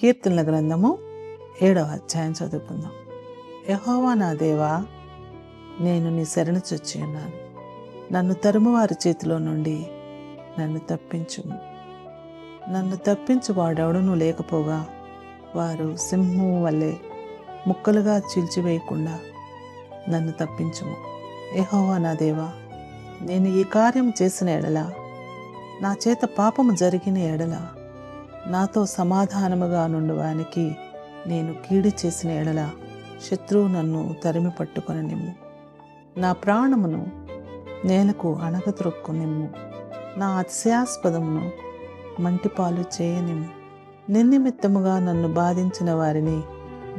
కీర్తనల గ్రంథము 7వ అధ్యాయం చదువుకుందాం. యెహోవా నా దేవా, నేను నీ శరణు చొచ్చి ఉన్నాను. నన్ను తరుమువారి చేతిలో నుండి నన్ను తప్పించుము. నన్ను తప్పించు వాడెవడనూ లేకపోగా వారు సింహం వల్లే ముక్కలుగా చీల్చివేయకుండా నన్ను తప్పించుము. యెహోవా నా దేవా, నేను ఈ కార్యం చేసిన ఎడల, నా చేత పాపము జరిగిన ఎడల, నాతో సమాధానముగా నుండువానికి నేను కీడు చేసిన ఎడల, శత్రువు నన్ను తరిమి పట్టుకొననిమ్ము. నా ప్రాణమును నేలకు అణగద్రొక్కునిమ్ము. నా అతిశయాస్పదమును మంటిపాలు చేయనిమ్ము. నిర్నిమిత్తముగా నన్ను బాధించిన వారిని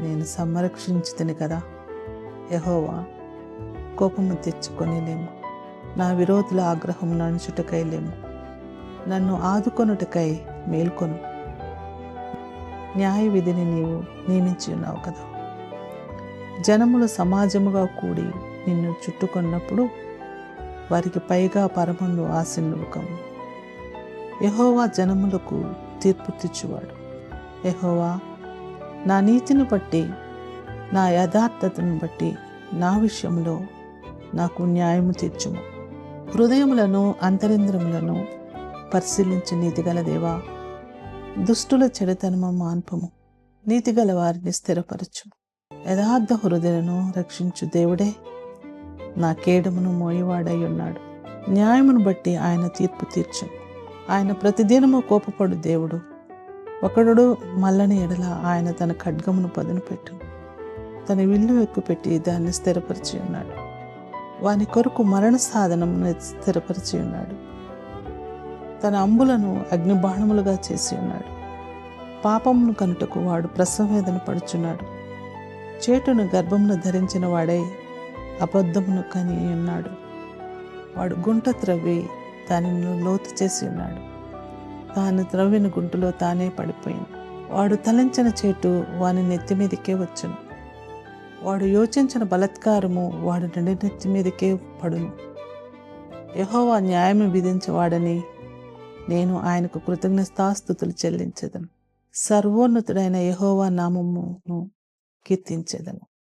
నేను సంరక్షించుతిని కదా. యెహోవా, కోపము తెచ్చుకొని లేము. నా విరోధుల ఆగ్రహం నడుచుటకై లేము. నన్ను ఆదుకొనుటకై మేల్కొను. న్యాయ విధిని నీవు నియమించి ఉన్నావు కదా. జనములు సమాజముగా కూడి నిన్ను చుట్టుకొన్నప్పుడు వారికి పైగా పరమందు ఆసీనుడు కమ్ము. యెహోవా జనములకు తీర్పు తీర్చువాడు. యెహోవా, నా నీతిని బట్టి, నా యథార్థతను బట్టి నా విషయంలో నాకు న్యాయము తీర్చుము. హృదయములను అంతరింద్రములను పరిశీలించి నీతిగల దేవా, దుష్టుల చెడుతనము మాన్పము. నీతిగల వారిని స్థిరపరచు. యథార్థ హృదయను రక్షించు దేవుడే నా కేడమును మోయివాడై ఉన్నాడు. న్యాయమును బట్టి ఆయన తీర్పు తీర్చు. ఆయన ప్రతిదినము కోపపడు దేవుడు. ఒకడు మల్లని ఎడల ఆయన తన ఖడ్గమును పదును పెట్టు. తన విల్లు ఎక్కుపెట్టి దాన్ని స్థిరపరిచి ఉన్నాడు. వాని కొరకు మరణ సాధనమును స్థిరపరిచి ఉన్నాడు. తన అంబులను అగ్నిబాణములుగా చేసి ఉన్నాడు. పాపమును కనుటకు వాడు ప్రసవవేదన పడుచున్నాడు. చేటును గర్భమును ధరించిన వాడై అబద్ధమును కని ఉన్నాడు. వాడు గుంట త్రవ్వి దానిని లోతు చేసి ఉన్నాడు. తాను త్రవ్విన గుంటలో తానే పడిపోయింది. వాడు తలంచిన చేటు వాని నెత్తి మీదకే వచ్చును. వాడు యోచించిన బలత్కారము వాడి నెత్తి మీదకే పడును. యెహోవా న్యాయము విధించవాడని నేను ఆయనకు కృతజ్ఞతాస్తుతులు చెల్లించెదను. సర్వోన్నతుడైన యెహోవా నామమును కీర్తించెదను.